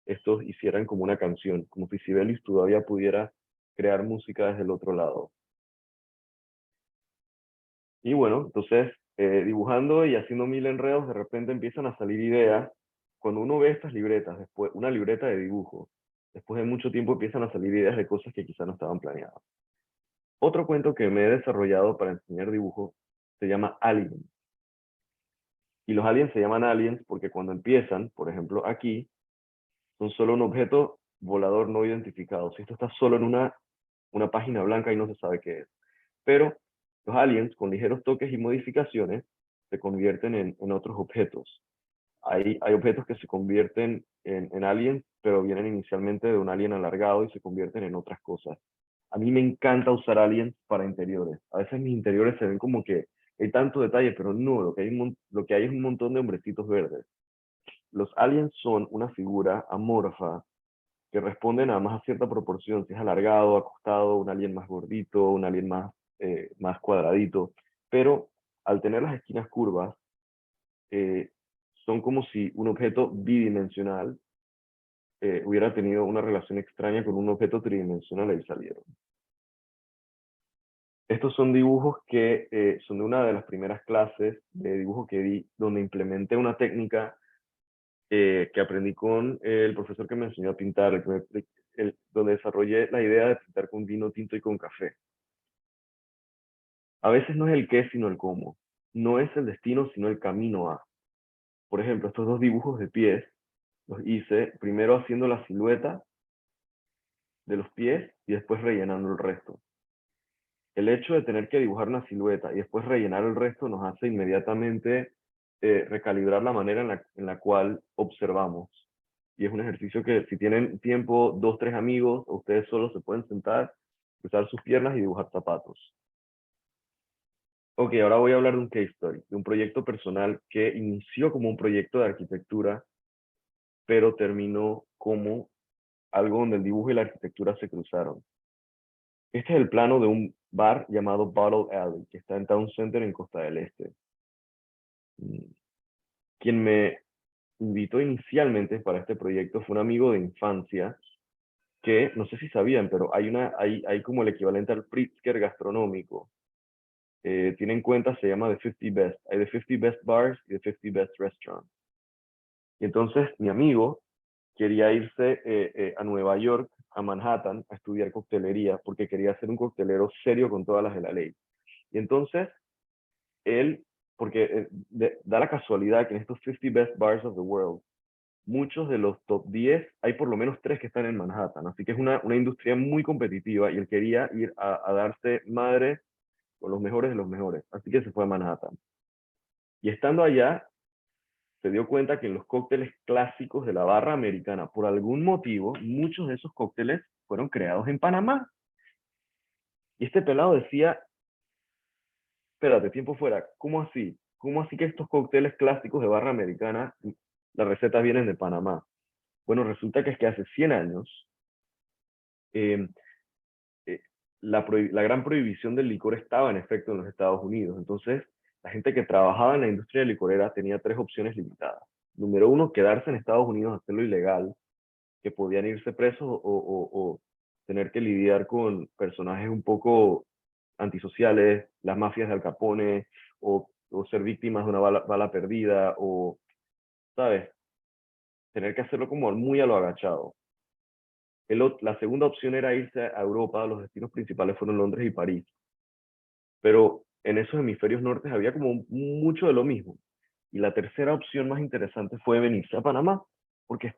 estos hicieran como una canción, como si Sibelius todavía pudiera crear música desde el otro lado. Y bueno, entonces, dibujando y haciendo mil enredos, de repente empiezan a salir ideas. Cuando uno ve estas libretas, después, una libreta de dibujo, después de mucho tiempo empiezan a salir ideas de cosas que quizá no estaban planeadas. Otro cuento que me he desarrollado para enseñar dibujo se llama Aliens. Y los aliens se llaman aliens porque cuando empiezan, por ejemplo aquí, son solo un objeto volador no identificado. Si esto está solo en una página blanca y no se sabe qué es. Pero los aliens, con ligeros toques y modificaciones, se convierten en otros objetos. Hay objetos que se convierten en aliens, pero vienen inicialmente de un alien alargado y se convierten en otras cosas. A mí me encanta usar aliens para interiores. A veces mis interiores se ven como que hay tanto detalle, pero no, lo que hay es un montón de hombrecitos verdes. Los aliens son una figura amorfa que responde nada más a cierta proporción, si es alargado, acostado, un alien más gordito, un alien más cuadradito, pero al tener las esquinas curvas, son como si un objeto bidimensional hubiera tenido una relación extraña con un objeto tridimensional y salieron. Estos son dibujos que son de una de las primeras clases de dibujo que di, donde implementé una técnica que aprendí con el profesor que me enseñó a pintar, donde desarrollé la idea de pintar con vino tinto y con café. A veces no es el qué, sino el cómo. No es el destino, sino el camino a. Por ejemplo, estos dos dibujos de pies los hice primero haciendo la silueta de los pies y después rellenando el resto. El hecho de tener que dibujar una silueta y después rellenar el resto nos hace inmediatamente recalibrar la manera en la cual observamos. Y es un ejercicio que si tienen tiempo, 2, 3 amigos, o ustedes solos se pueden sentar, cruzar sus piernas y dibujar zapatos. Ok, ahora voy a hablar de un case story, de un proyecto personal que inició como un proyecto de arquitectura, pero terminó como algo donde el dibujo y la arquitectura se cruzaron. Este es el plano de un bar llamado Bottle Alley, que está en Town Center en Costa del Este. Quien me invitó inicialmente para este proyecto fue un amigo de infancia que, no sé si sabían, pero hay como el equivalente al Pritzker gastronómico. Tiene en cuenta, se llama The 50 Best. Hay The 50 Best Bars y The 50 Best Restaurants. Y entonces mi amigo quería irse a Nueva York, a Manhattan, a estudiar coctelería, porque quería ser un coctelero serio con todas las de la ley. Y entonces, él, porque da la casualidad que en estos 50 Best Bars of the World, muchos de los top 10, hay por lo menos 3 que están en Manhattan, así que es una industria muy competitiva y él quería ir a darse madre con los mejores de los mejores, así que se fue a Manhattan. Y estando allá, se dio cuenta que en los cócteles clásicos de la barra americana, por algún motivo, muchos de esos cócteles fueron creados en Panamá. Y este pelado decía, espérate, tiempo fuera, ¿cómo así? ¿Cómo así que estos cócteles clásicos de barra americana, las recetas vienen de Panamá? Bueno, resulta que es que hace 100 años, eh, eh, la gran prohibición del licor estaba en efecto en los Estados Unidos. Entonces, la gente que trabajaba en la industria licorera tenía 3 opciones limitadas. Número 1, quedarse en Estados Unidos, hacerlo ilegal, que podían irse presos o tener que lidiar con personajes un poco antisociales, las mafias de Al Capone, o ser víctimas de una bala perdida, o, ¿sabes? Tener que hacerlo como muy a lo agachado. La segunda opción era irse a Europa, los destinos principales fueron Londres y París. Pero en esos hemisferios nortes había como mucho de lo mismo. Y la tercera opción más interesante fue venirse a Panamá, porque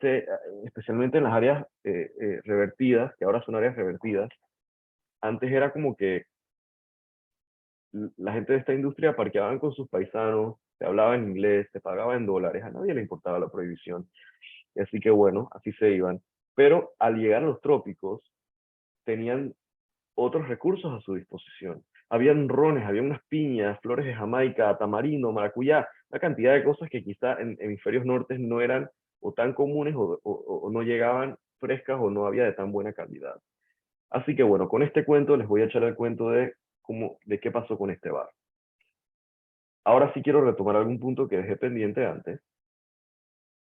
especialmente en las áreas revertidas, que ahora son áreas revertidas, antes era como que la gente de esta industria parqueaban con sus paisanos, se hablaba en inglés, se pagaba en dólares, a nadie le importaba la prohibición. Así que bueno, así se iban. Pero al llegar a los trópicos, tenían otros recursos a su disposición. Habían rones, había unas piñas, flores de Jamaica, tamarindo, maracuyá, una cantidad de cosas que quizá en hemisferios nortes no eran o tan comunes o no llegaban frescas o no había de tan buena calidad. Así que bueno, con este cuento les voy a echar el cuento de qué pasó con este bar. Ahora sí quiero retomar algún punto que dejé pendiente antes.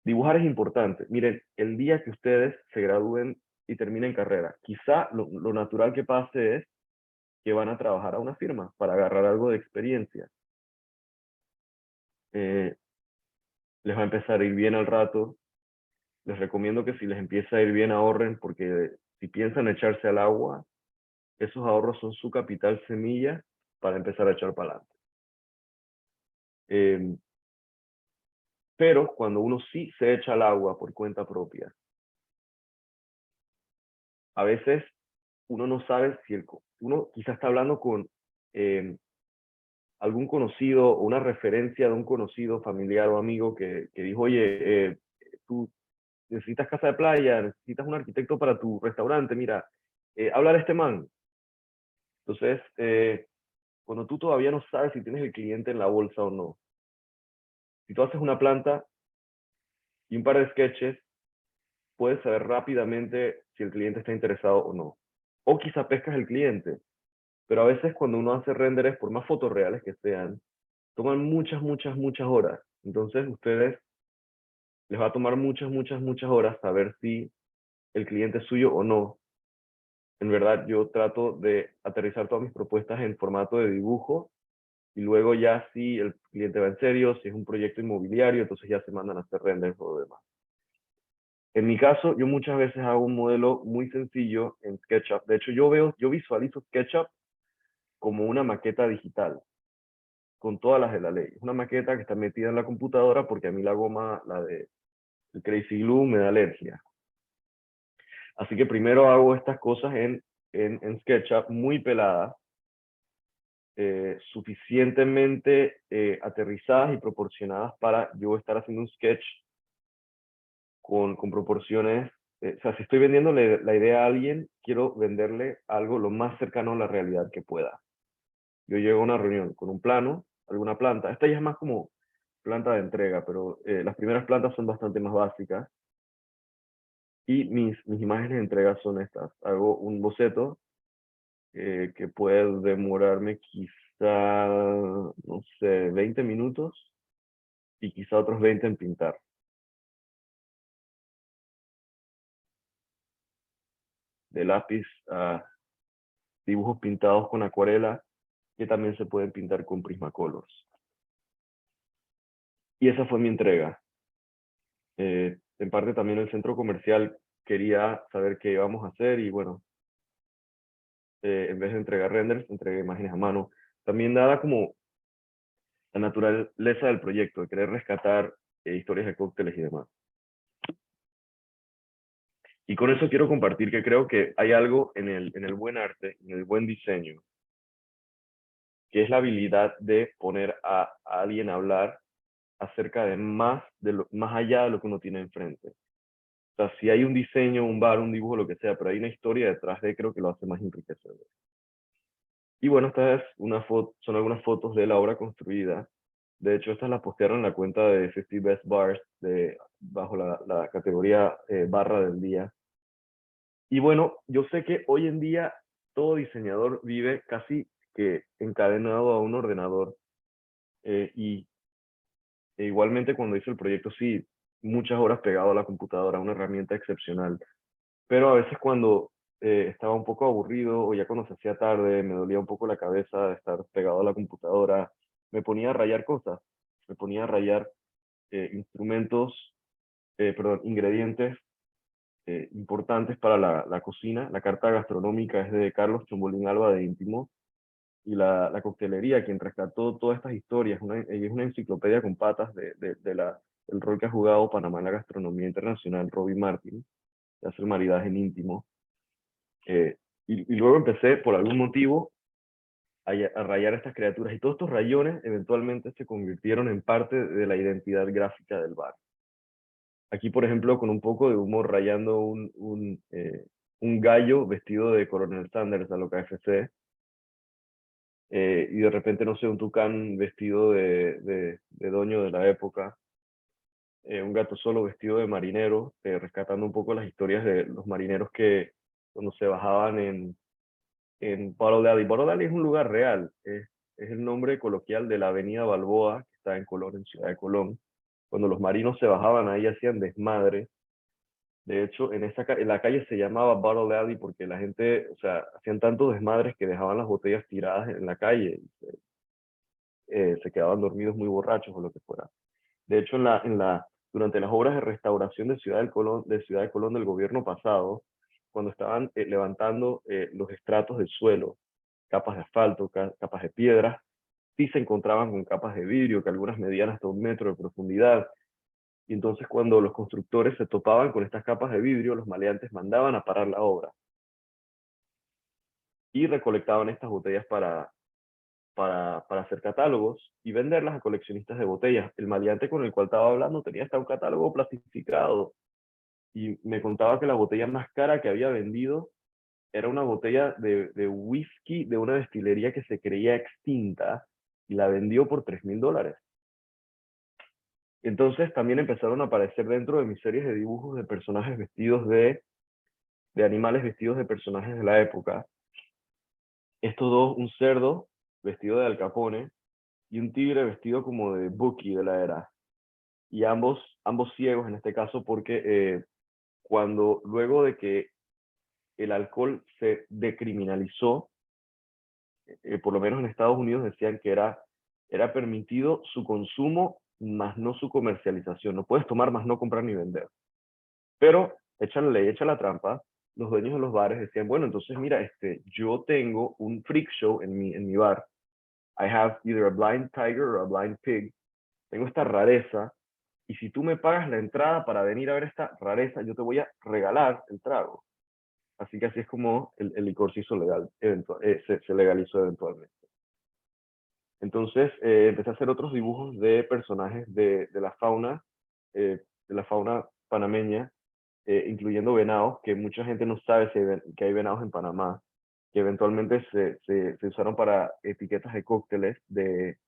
Dibujar es importante. Miren, el día que ustedes se gradúen y terminen carrera, quizá lo natural que pase es que van a trabajar a una firma para agarrar algo de experiencia. Les va a empezar a ir bien al rato. Les recomiendo que si les empieza a ir bien ahorren, porque si piensan echarse al agua, esos ahorros son su capital semilla para empezar a echar para adelante. Pero cuando uno sí se echa al agua por cuenta propia, a veces uno no sabe si uno quizás está hablando con algún conocido o una referencia de un conocido, familiar o amigo que dijo, oye, tú necesitas casa de playa, necesitas un arquitecto para tu restaurante, mira, habla de este man. Entonces, cuando tú todavía no sabes si tienes el cliente en la bolsa o no, si tú haces una planta y un par de sketches, puedes saber rápidamente si el cliente está interesado o no. O quizá pescas el cliente, pero a veces cuando uno hace renderes, por más fotorreales que sean, toman muchas horas. Entonces, ustedes les va a tomar muchas horas saber si el cliente es suyo o no. En verdad, yo trato de aterrizar todas mis propuestas en formato de dibujo y luego ya si el cliente va en serio, si es un proyecto inmobiliario, entonces ya se mandan a hacer renders o lo demás. En mi caso, yo muchas veces hago un modelo muy sencillo en SketchUp. De hecho, yo visualizo SketchUp como una maqueta digital, con todas las de la ley. Es una maqueta que está metida en la computadora porque a mí la goma, la de el Crazy Glue, me da alergia. Así que primero hago estas cosas en SketchUp muy peladas, suficientemente aterrizadas y proporcionadas para yo estar haciendo un sketch con proporciones. O sea, si estoy vendiéndole la idea a alguien, quiero venderle algo lo más cercano a la realidad que pueda. Yo llego a una reunión con un plano, alguna planta. Esta ya es más como planta de entrega, pero las primeras plantas son bastante más básicas. Y mis imágenes de entrega son estas. Hago un boceto que puede demorarme quizá, no sé, 20 minutos y quizá otros 20 en pintar. De lápiz a dibujos pintados con acuarela que también se pueden pintar con Prismacolors. Y esa fue mi entrega. En parte también el centro comercial quería saber qué íbamos a hacer y bueno, en vez de entregar renders, entregué imágenes a mano. También dada como la naturaleza del proyecto, de querer rescatar historias de cócteles y demás. Y con eso quiero compartir que creo que hay algo en el buen arte, en el buen diseño, que es la habilidad de poner a alguien a hablar acerca de más allá de lo que uno tiene enfrente. O sea, si hay un diseño, un bar, un dibujo, lo que sea, pero hay una historia detrás de, creo que lo hace más enriquecedor. Y bueno, son algunas fotos de la obra construida. De hecho, estas las postearon en la cuenta de 50 Best Bars bajo la categoría barra del día. Y bueno, yo sé que hoy en día todo diseñador vive casi que encadenado a un ordenador. Y igualmente cuando hice el proyecto, sí, muchas horas pegado a la computadora, una herramienta excepcional. Pero a veces cuando estaba un poco aburrido o ya cuando se hacía tarde, me dolía un poco la cabeza de estar pegado a la computadora, me ponía a rayar cosas, me ponía a rayar ingredientes importantes para la cocina. La carta gastronómica es de Carlos Chombolín Alba de Íntimo. y la coctelería, quien rescató todas estas historias. Ella es una enciclopedia con patas del rol que ha jugado Panamá en la gastronomía internacional, Robbie Martin, que hace el maridaje en íntimo. Y luego empecé, por algún motivo, a rayar estas criaturas. Y todos estos rayones eventualmente se convirtieron en parte de la identidad gráfica del bar. Aquí, por ejemplo, con un poco de humor, rayando un gallo vestido de Coronel Sanders a lo KFC, y de repente, no sé, un tucán vestido de doño de la época, un gato solo vestido de marinero, rescatando un poco las historias de los marineros que cuando se bajaban en Bottle Alley. Bottle Alley es un lugar real, es el nombre coloquial de la avenida Balboa, que está en Colón, en Ciudad de Colón. Cuando los marinos se bajaban ahí hacían desmadre. De hecho, en la calle se llamaba Bottle Alley porque la gente, o sea, hacían tantos desmadres que dejaban las botellas tiradas en la calle y se quedaban dormidos muy borrachos o lo que fuera. De hecho, durante las obras de restauración de Ciudad de Colón del gobierno pasado, cuando estaban levantando los estratos del suelo, capas de asfalto, capas de piedra, sí se encontraban con capas de vidrio, que algunas medían hasta 1 metro de profundidad. Y entonces cuando los constructores se topaban con estas capas de vidrio, los maleantes mandaban a parar la obra y recolectaban estas botellas para hacer catálogos y venderlas a coleccionistas de botellas. El maleante con el cual estaba hablando tenía hasta un catálogo plastificado y me contaba que la botella más cara que había vendido era una botella de whisky de una destilería que se creía extinta y la vendió por $3,000. Entonces también empezaron a aparecer dentro de mis series de dibujos de personajes vestidos de animales vestidos de personajes de la época. Estos dos, un cerdo vestido de Al Capone y un tigre vestido como de Bucky de la era. Y ambos ciegos en este caso porque luego de que el alcohol se decriminalizó, por lo menos en Estados Unidos decían que era permitido su consumo, más no su comercialización. No puedes tomar, más no comprar ni vender. Pero echa la ley, echa la trampa. Los dueños de los bares decían, bueno, entonces mira, yo tengo un freak show en mi bar. I have either a blind tiger or a blind pig. Tengo esta rareza, y si tú me pagas la entrada para venir a ver esta rareza, yo te voy a regalar el trago. Así que así es como el licor se hizo legal, se legalizó eventualmente. Entonces empecé a hacer otros dibujos de personajes de la fauna panameña, incluyendo venados, que mucha gente no sabe que hay venados en Panamá, que eventualmente se usaron para etiquetas de cócteles del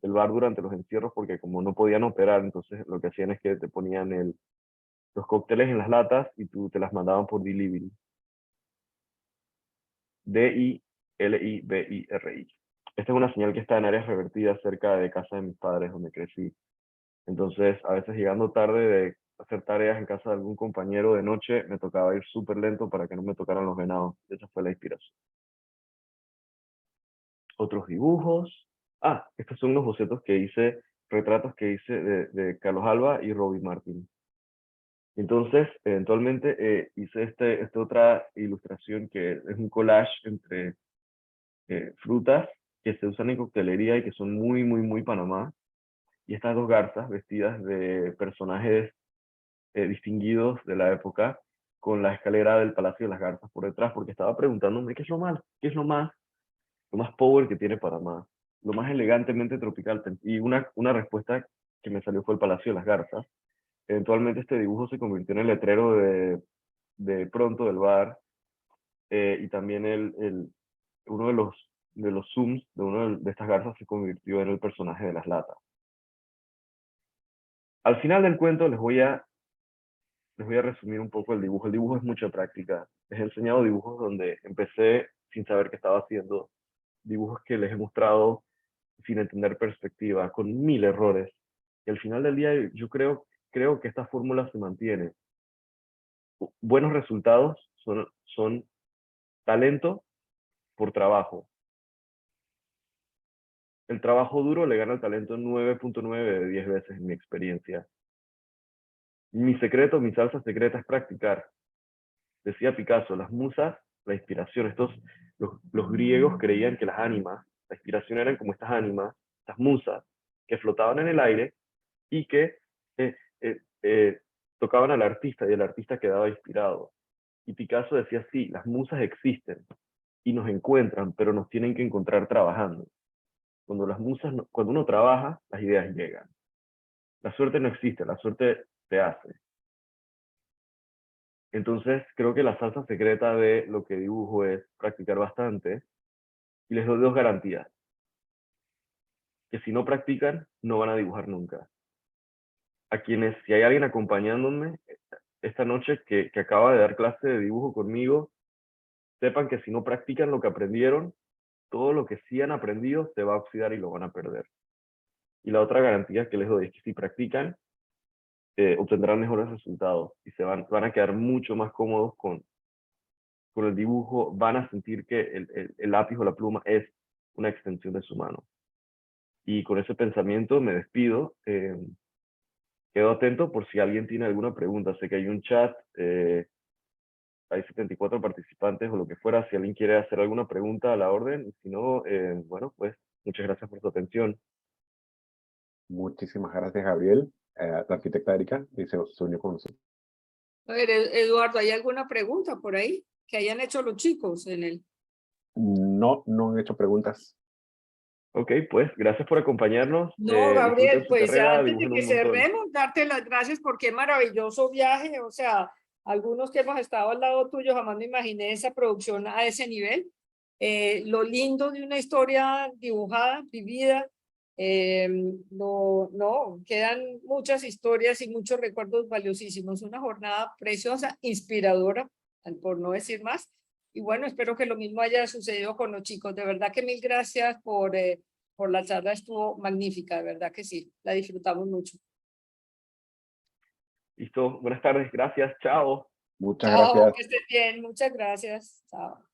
bar durante los encierros, porque como no podían operar, entonces lo que hacían es que te ponían los cócteles en las latas y tú te las mandaban por delivery. DILIBIRI. Esta es una señal que está en áreas revertidas cerca de casa de mis padres, donde crecí. Entonces, a veces llegando tarde de hacer tareas en casa de algún compañero de noche, me tocaba ir súper lento para que no me tocaran los venados. Esa fue la inspiración. Otros dibujos. Estos son unos bocetos que hice, retratos que hice de Carlos Alba y Robbie Martin. Entonces, eventualmente hice esta otra ilustración que es un collage entre frutas que se usan en coctelería y que son muy, muy, muy Panamá. Y estas dos garzas vestidas de personajes distinguidos de la época, con la escalera del Palacio de las Garzas por detrás, porque estaba preguntándome qué es lo más power que tiene Panamá, lo más elegantemente tropical. Y una respuesta que me salió fue el Palacio de las Garzas. Eventualmente este dibujo se convirtió en el letrero de pronto del bar, y también uno de los zooms de una de estas garzas se convirtió en el personaje de las latas. Al final del cuento les voy a resumir un poco el dibujo. El dibujo es mucha práctica. Les he enseñado dibujos donde empecé sin saber qué estaba haciendo, dibujos que les he mostrado sin entender perspectiva, con 1000 errores. Y al final del día yo creo que esta fórmula se mantiene. Buenos resultados son talento por trabajo. El trabajo duro le gana al talento 9.9 de 10 veces en mi experiencia. Mi secreto, mi salsa secreta es practicar. Decía Picasso, las musas, la inspiración. Los griegos creían que las ánimas La inspiración eran como estas ánimas, estas musas, que flotaban en el aire y que tocaban al artista y el artista quedaba inspirado. Y Picasso decía, sí, las musas existen y nos encuentran, pero nos tienen que encontrar trabajando. Cuando uno trabaja, las ideas llegan. La suerte no existe, la suerte se hace. Entonces, creo que la salsa secreta de lo que dibujo es practicar bastante y les doy dos garantías. Que si no practican, no van a dibujar nunca. A quienes, si hay alguien acompañándome esta noche que acaba de dar clase de dibujo conmigo, sepan que si no practican lo que aprendieron, todo lo que sí han aprendido se va a oxidar y lo van a perder. Y la otra garantía que les doy es que si practican, obtendrán mejores resultados y van a quedar mucho más cómodos con el dibujo, van a sentir que el lápiz o la pluma es una extensión de su mano. Y con ese pensamiento me despido. Quedo atento por si alguien tiene alguna pregunta. Sé que hay un chat, hay 74 participantes o lo que fuera. Si alguien quiere hacer alguna pregunta a la orden, y si no, bueno, pues muchas gracias por su atención. Muchísimas gracias, Gabriel. La arquitecta Erika se unió con nosotros. A ver, Eduardo, ¿hay alguna pregunta por ahí que hayan hecho los chicos en el? No, no han hecho preguntas. Ok, pues gracias por acompañarnos. No, Disfruten Gabriel, su pues ya carrera, antes de dibujen que un montón. cerremos, darte las gracias por qué maravilloso viaje. O sea, algunos que hemos estado al lado tuyo, jamás me imaginé esa producción a ese nivel. Lo lindo de una historia dibujada, vivida. No, quedan muchas historias y muchos recuerdos valiosísimos. Una jornada preciosa, inspiradora, por no decir más. Y bueno, espero que lo mismo haya sucedido con los chicos. De verdad que mil gracias por la charla, estuvo magnífica, de verdad que sí, la disfrutamos mucho. Listo, buenas tardes, gracias, chao. Muchas Chao, gracias. que estés bien, muchas gracias. Chao.